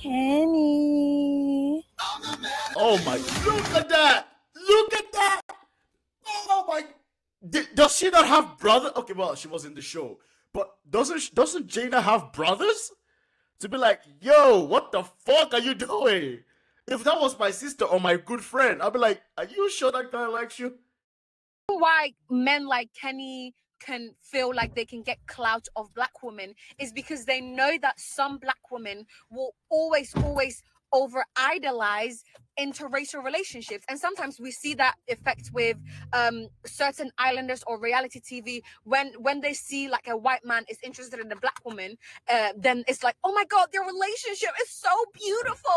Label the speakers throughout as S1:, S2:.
S1: Kenny.
S2: Oh my, look at that! Look at that! Oh my, does she not have brother? Okay, well, she was in the show, but doesn't Jana have brothers? To be like, yo, what the fuck are you doing? If that was my sister or my good friend, I'd be like, are you sure that guy likes you?
S1: Why men like Kenny can feel like they can get clout of black women is because they know that some black women will always over idolize interracial relationships, and sometimes we see that effect with certain islanders or reality TV when they see like a white man is interested in a black woman, then it's like, oh my god, their relationship is so beautiful,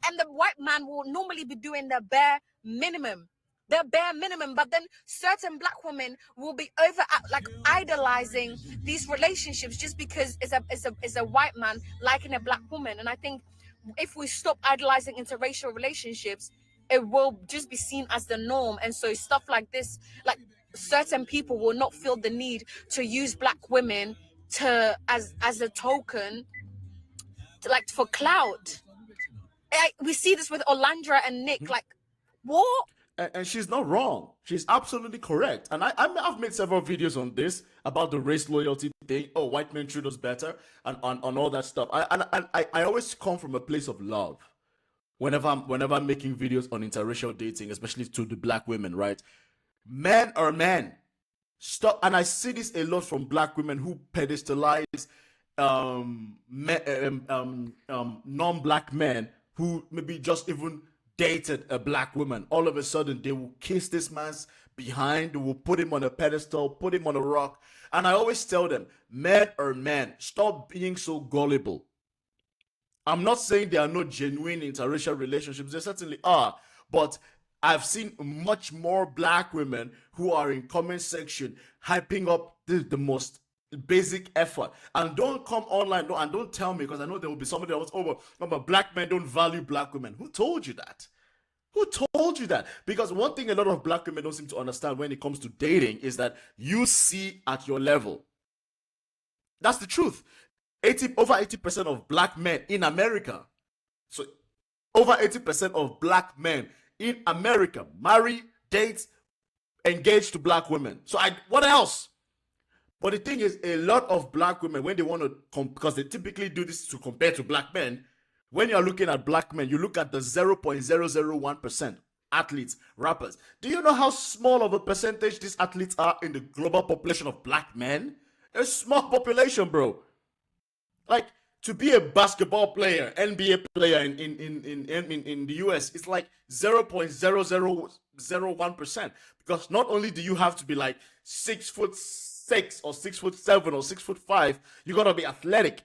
S1: and the white man will normally be doing the bare minimum, but then certain black women will be over like idolizing these relationships just because it's a white man liking a black woman. And I think if we stop idolizing interracial relationships, it will just be seen as the norm. And so stuff like this, like certain people will not feel the need to use black women to as a token to, like, for clout. We see this with Olandra and Nick. Like, what?
S2: And she's not wrong. She's absolutely correct. And I've made several videos on this about the race loyalty thing. Oh, white men treat us better, and on all that stuff. I always come from a place of love. Whenever I'm making videos on interracial dating, especially to the black women, right? Men are men. Stop. And I see this a lot from black women who pedestalize non-black men who maybe just even dated a black woman. All of a sudden, they will kiss this man's behind, they will put him on a pedestal, put him on a rock. And I always tell them, men are men. Stop being so gullible. I'm not saying there are no genuine interracial relationships. There certainly are. But I've seen much more black women who are in comment section hyping up the most basic effort. And don't come online and don't tell me, because I know there will be somebody else, but black men don't value black women. Who told you that? Who told you that? Because one thing a lot of black women don't seem to understand when it comes to dating is that you see at your level. That's the truth. Over 80% of black men in America, so over 80% of black men in America marry, date, engage to black women. So what else? But the thing is, a lot of black women, when they want to, because they typically do this to compare to black men, when you're looking at black men, you look at the 0.001% athletes, rappers. Do you know how small of a percentage these athletes are in the global population of black men? A small population, bro. Like, to be a basketball player, NBA player in the US, it's like 0.0001%. Because not only do you have to be like 6'6" or 6'7" or 6'5", you gotta be athletic.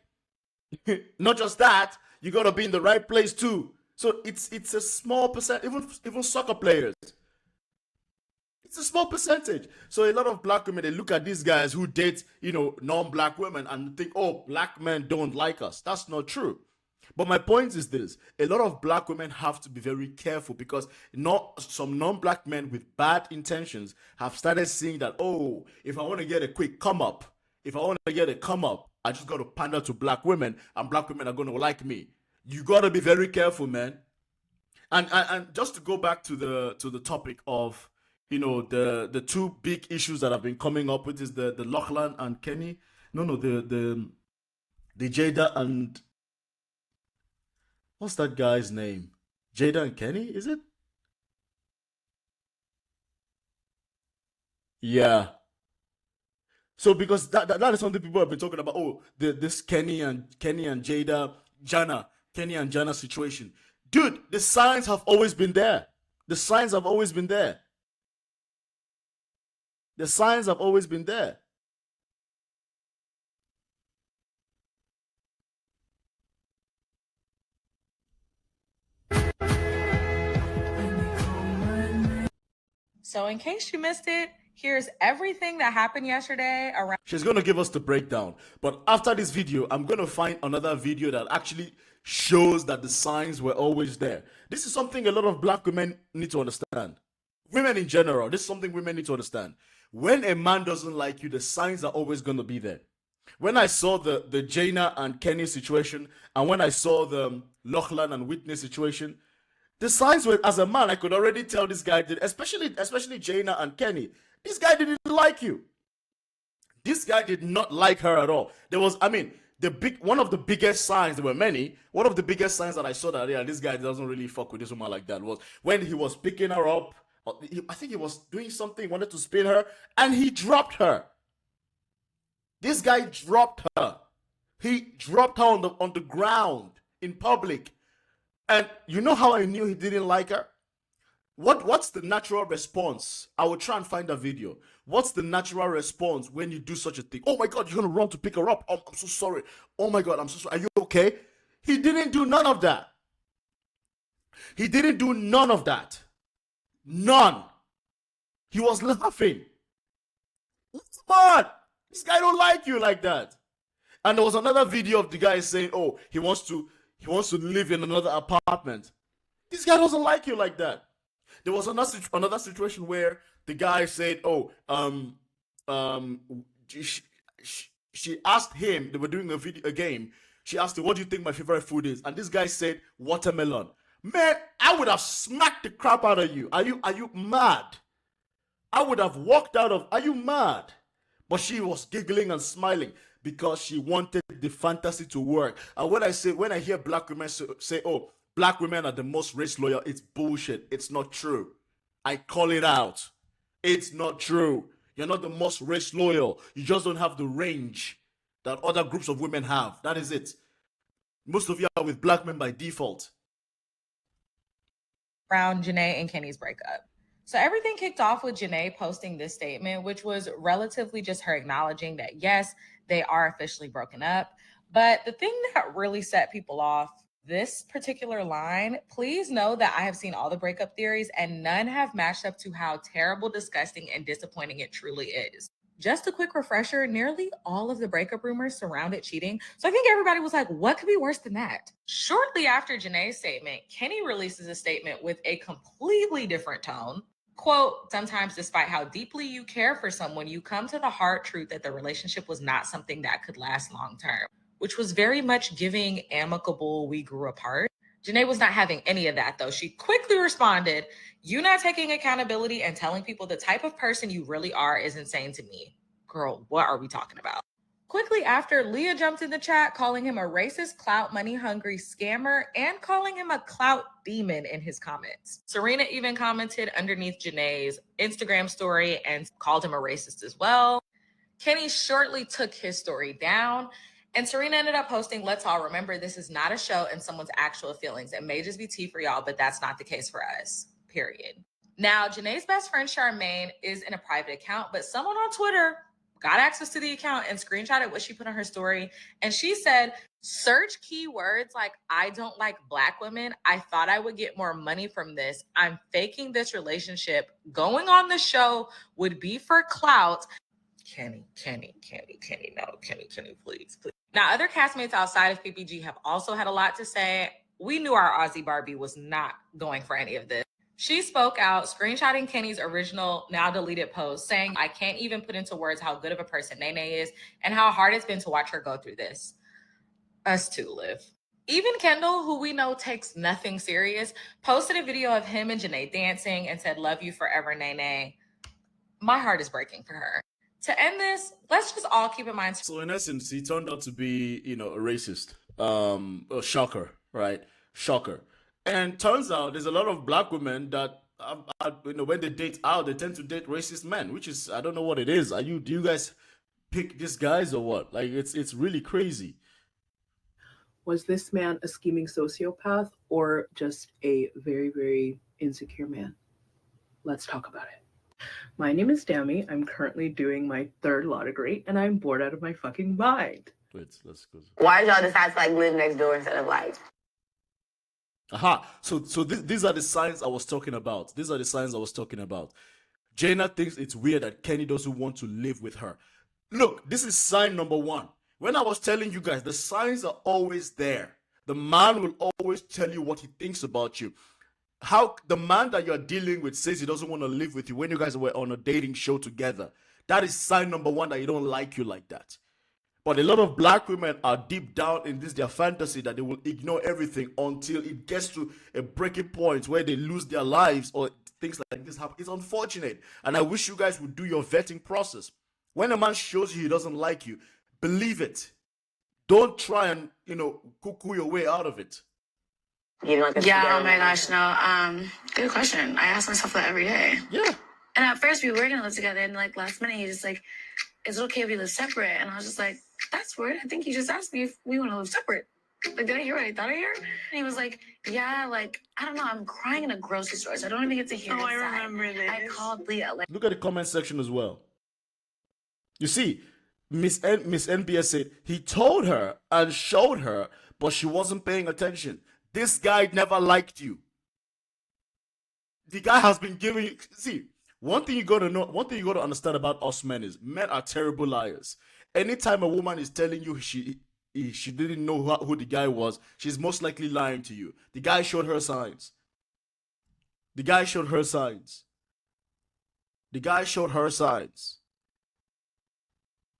S2: Not just that, you gotta be in the right place too. So it's a small percent. Even soccer players, it's a small percentage. So a lot of black women, they look at these guys who date, non-black women and think, oh, black men don't like us. That's not true. But my point is this: a lot of black women have to be very careful, because some non-black men with bad intentions have started seeing that, oh, if I want to get a quick come up, I just got to pander to black women, and black women are going to like me. You got to be very careful, man. And just to go back to the topic of, the two big issues that have been coming up with is the Lachlan and Kenny. No, the Jada and, what's that guy's name? Jada and Kenny, is it? Yeah. So because that is something people have been talking about. Oh, this Kenny and Jada, Jana, Kenny and Jana situation. Dude, the signs have always been there. The signs have always been there. The signs have always been there.
S3: So, in case you missed it, here's everything that happened yesterday around.
S2: She's going to give us the breakdown. But after this video, I'm going to find another video that actually shows that the signs were always there. This is something a lot of black women need to understand. Women in general, this is something women need to understand. When a man doesn't like you, the signs are always going to be there. When I saw the Jana and Kenny situation, and when I saw the Lachlan and Whitney situation, the signs were, as a man, I could already tell this guy did, especially Jana and Kenny. This guy didn't like you. This guy did not like her at all. There was, one of the biggest signs, there were many, one of the biggest signs that I saw that, yeah, this guy doesn't really fuck with this woman like that, was when he was picking her up. I think he was doing something, he wanted to spin her, and he dropped her. This guy dropped her. He dropped her on the ground in public. And you know how I knew he didn't like her? What's the natural response? I will try and find a video. What's the natural response when you do such a thing? Oh my God, you're gonna run to pick her up. Oh, I'm so sorry. Oh my God, I'm so sorry. Are you okay? He didn't do none of that. He didn't do none of that. None. He was laughing. Come on. This guy don't like you like that. And there was another video of the guy saying, oh, he wants to live in another apartment. This guy doesn't like you like that. There was another situation where the guy said, oh, she asked him, they were doing a game. She asked him, what do you think my favorite food is? And this guy said, watermelon. Man, I would have smacked the crap out of you. Are you mad? I would have walked out of, are you mad? But she was giggling and smiling because she wanted the fantasy to work. And when I hear black women say, oh, black women are the most race loyal, it's bullshit. It's not true. I call it out. It's not true. You're not the most race loyal. You just don't have the range that other groups of women have. That is it. Most of you are with black men by default.
S3: Around Janae and Kenny's breakup. So everything kicked off with Janae posting this statement, which was relatively just her acknowledging that, yes, they are officially broken up. But the thing that really set people off, this particular line, please know that I have seen all the breakup theories and none have matched up to how terrible, disgusting, and disappointing it truly is. Just a quick refresher, nearly all of the breakup rumors surrounded cheating. So I think everybody was like, what could be worse than that? Shortly after Janae's statement, Kenny releases a statement with a completely different tone. Quote, sometimes despite how deeply you care for someone, you come to the hard truth that the relationship was not something that could last long term, which was very much giving amicable, we grew apart. Janae was not having any of that though. She quickly responded, you not taking accountability and telling people the type of person you really are is insane to me. Girl, what are we talking about? Quickly after, Leah jumped in the chat, calling him a racist, clout, money-hungry scammer, and calling him a clout demon in his comments. Serena even commented underneath Janae's Instagram story and called him a racist as well. Kenny shortly took his story down, and Serena ended up posting, let's all remember this is not a show and someone's actual feelings. It may just be tea for y'all, but that's not the case for us, period. Now, Janae's best friend, Charmaine, is in a private account, but someone on Twitter got access to the account and screenshotted what she put on her story. And she said, search keywords like, I don't like black women. I thought I would get more money from this. I'm faking this relationship. Going on the show would be for clout. Kenny, no, Kenny, please. Now, other castmates outside of PPG have also had a lot to say. We knew our Aussie Barbie was not going for any of this. She spoke out, screenshotting Kenny's original, now deleted post, saying, I can't even put into words how good of a person Nene is and how hard it's been to watch her go through this. Us too, Liv. Even Kendall, who we know takes nothing serious, posted a video of him and Janae dancing and said, love you forever, Nene. My heart is breaking for her. To end this, let's just all keep in mind.
S2: So in essence, he turned out to be, a racist. A shocker, right? Shocker. And turns out there's a lot of black women that, when they date out, they tend to date racist men, which is, I don't know what it is. Do you guys pick these guys or what? Like, it's really crazy.
S4: Was this man a scheming sociopath or just a very, very insecure man? Let's talk about it. My name is Dami. I'm currently doing my 3rd law degree, and I'm bored out of my fucking mind.
S2: Wait, let's go.
S5: Why did y'all decide to live next door instead of
S2: Aha. So these are the signs I was talking about. Jana thinks it's weird that Kenny doesn't want to live with her. Look, this is sign number 1. When I was telling you guys, the signs are always there. The man will always tell you what he thinks about you. How the man that you're dealing with says he doesn't want to live with you when you guys were on a dating show together. That is sign number 1 that he don't like you like that. But a lot of black women are deep down in this their fantasy that they will ignore everything until it gets to a breaking point where they lose their lives or things like this happen. It's unfortunate. And I wish you guys would do your vetting process. When a man shows you he doesn't like you, believe it. Don't try and, cuckoo your way out of it.
S5: Yeah, oh my gosh, no. Good question. I ask myself that every day.
S2: Yeah.
S5: And at first we were gonna live together, and like last minute he just like, is it okay if we live separate? And I was just like, that's weird. I think he just asked me if we want to live separate. Like, did I hear what I thought I heard? And he was like, yeah, like, I don't know, I'm crying in a grocery store, so I don't even get to hear his
S6: I
S5: side.
S6: remember this.
S5: I called Leah. Like,
S2: Look at the comment section as well. You see, Miss NBS said he told her and showed her, but she wasn't paying attention. This guy never liked you. The guy has been giving you. See, one thing you gotta understand about us men is men are terrible liars. Anytime a woman is telling you she didn't know who the guy was, she's most likely lying to you. The guy showed her signs. The guy showed her signs. The guy showed her signs.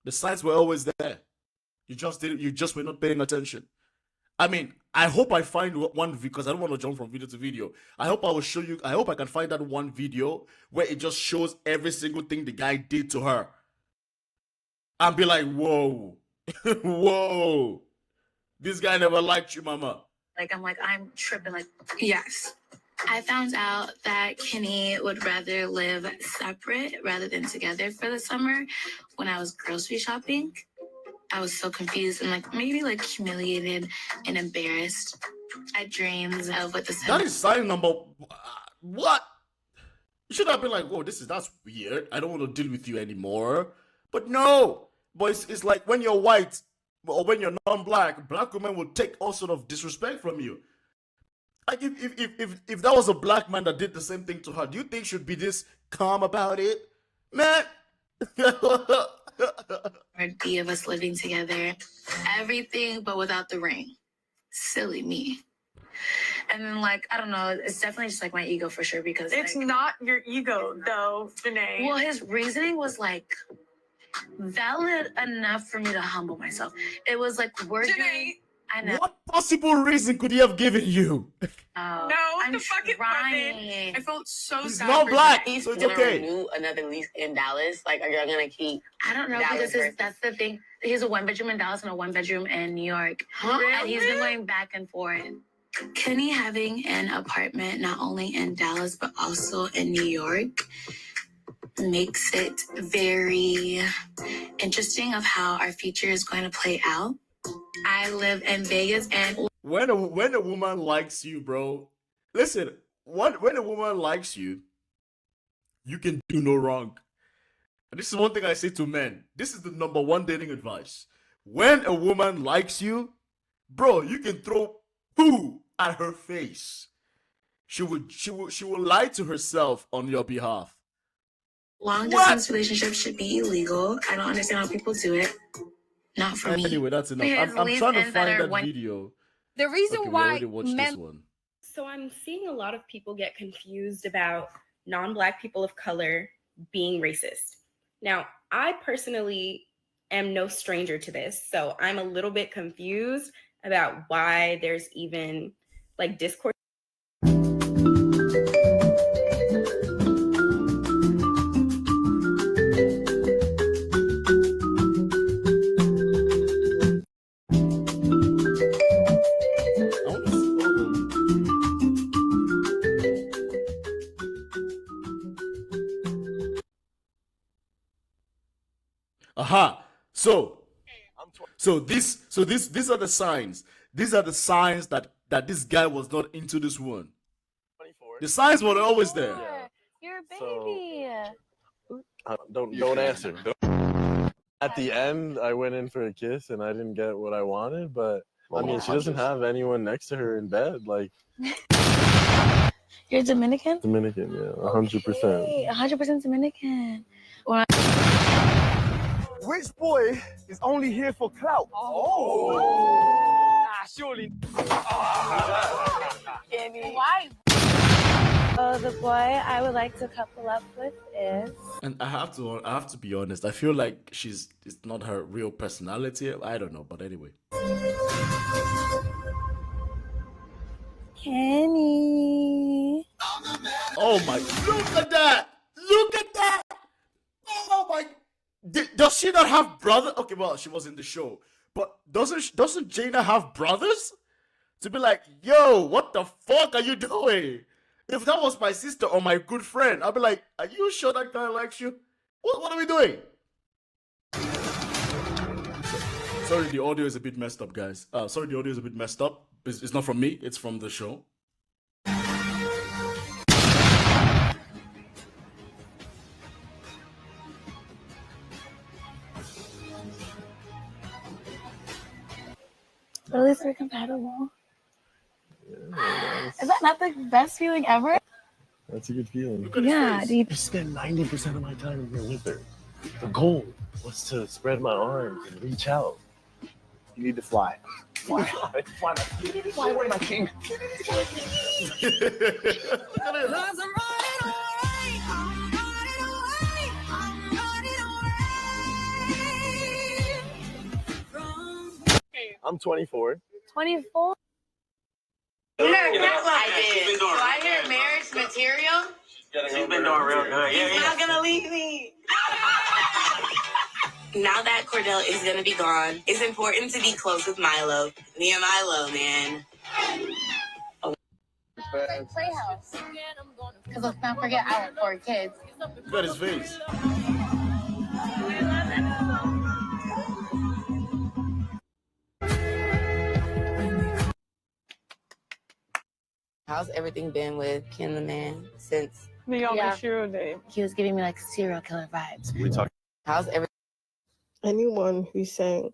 S2: The signs were always there. You just were not paying attention. I mean, I hope I find one video, because I don't want to jump from video to video. I hope I can find that one video where it just shows every single thing the guy did to her. And be like, whoa, whoa. This guy never liked you, mama.
S5: I'm tripping. Like, yes. I found out that Kenny would rather live separate rather than together for the summer when I was grocery shopping. I was so confused and maybe humiliated and embarrassed. I dreamed of what the
S2: That is sign number. What? You should have been like, "Whoa, that's weird. I don't want to deal with you anymore." But no, but it's like when you're white or when you're non-black, black women will take all sort of disrespect from you. Like if that was a black man that did the same thing to her, do you think she'd be this calm about it, man?
S5: Be of us living together, everything but without the ring. Silly me. And then I don't know, it's definitely just my ego for sure, because
S6: It's not your ego though, Janae.
S5: well, his reasoning was valid enough for me to humble myself. It was we're
S6: Janae.
S5: doing. I know.
S2: What possible reason could he have given you?
S6: No,
S5: I'm
S6: the fucking
S5: trying.
S6: I felt so
S2: He's
S6: sad.
S2: not
S6: for
S2: black,
S6: Janae.
S2: so it's okay.
S5: Renew another lease in Dallas. Are you gonna keep? I don't know,
S6: Dallas
S5: because that's the thing. He's a 1-bedroom in Dallas and a 1-bedroom in New York.
S6: Really?
S5: And he's been going back and forth. Kenny having an apartment not only in Dallas but also in New York makes it very interesting of how our future is going to play out. I live in Vegas, and
S2: When a woman likes you, bro, listen. When a woman likes you, you can do no wrong. And this is one thing I say to men. This is the number one dating advice. When a woman likes you, bro, you can throw poo at her face. She will lie to herself on your behalf.
S5: long distance relationships should be illegal. I don't understand how people do it. Not for me.
S2: Anyway, that's enough.
S5: Because
S2: I'm trying to
S5: leave-ins
S2: find
S5: that are
S2: that
S5: one-
S2: video.
S1: The reason
S2: Okay, we
S1: why
S2: already watched
S1: men
S2: this one.
S7: So I'm seeing a lot of people get confused about non-Black people of color being racist. Now, I personally am no stranger to this, so I'm a little bit confused about why there's even discourse.
S2: I want to see all of them. Aha. These are the signs. These are the signs that this guy was not into this one.
S8: 24.
S2: The signs were always there.
S8: Yeah.
S1: You're a
S8: So-
S1: baby.
S8: Don't answer. At the end, I went in for a kiss and I didn't get what I wanted, but I mean, she doesn't have anyone next to her in bed.
S5: You're Dominican?
S8: Dominican, yeah, 100%.
S5: 100% Dominican.
S9: Which boy is only here for clout?
S6: Surely.
S1: Why?
S5: The
S10: boy I would like to couple up with is
S2: And I have to be honest. I feel like it's not her real personality. I don't know, but anyway.
S10: Kenny.
S2: Oh my! Look at that! Look at that! Oh my! Does she not have brother? Okay, well, she was in the show, but doesn't Jana have brothers? To be like, yo, what the fuck are you doing? If that was my sister or my good friend, I'd be like, are you sure that guy likes you? What are we doing? Sorry, the audio is a bit messed up, guys. Sorry, the audio is a bit messed up. It's not from me, it's from the show.
S10: At least we're compatible. Is that not the best feeling ever?
S8: That's a good feeling.
S10: Yeah,
S8: I spend 90% of my time here with her. The goal was to spread my arms and reach out.
S9: You need to fly. Fly. Fly away, my king.
S8: I'm 24.
S10: 24?
S5: I did. Do I hear marriage material?
S11: She's been doing real good.
S5: He's not gonna leave me. Now that Cordell is gonna be gone, it's important to be close with Milo. Me and Milo, man.
S10: Playhouse. Because let's not forget I have 4 kids.
S2: Look at his face.
S5: How's everything been with Ken the Man since
S6: He
S10: was giving me like serial killer vibes.
S8: We talked.
S5: how's everything?
S12: Anyone who's saying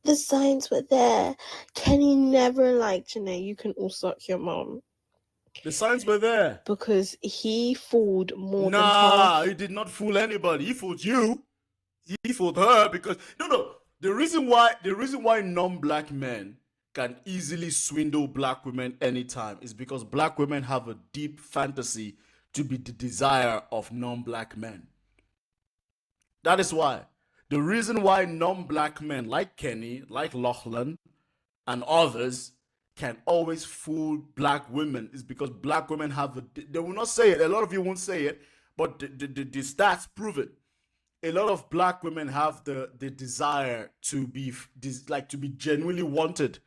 S12: the signs were there, Kenny never liked Janae, you can all suck your mom.
S2: The signs were there.
S12: Because he fooled more than
S2: Nah,
S12: half.
S2: he did not fool anybody. He fooled you. He fooled her because no. The reason why non-black men can easily swindle black women anytime is because black women have a deep fantasy to be the desire of non-black men. That is why. The reason why non-black men like Kenny, like Lachlan, and others can always fool black women is because black women have they will not say it. A lot of you won't say it, but the stats prove it. A lot of black women have the desire to be genuinely wanted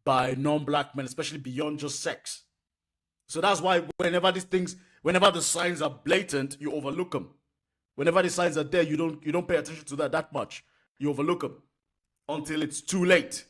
S2: by non-black men, especially beyond just sex. So that's why whenever the signs are blatant, you overlook them. Whenever the signs are there, you don't pay attention to that much. You overlook them until it's too late.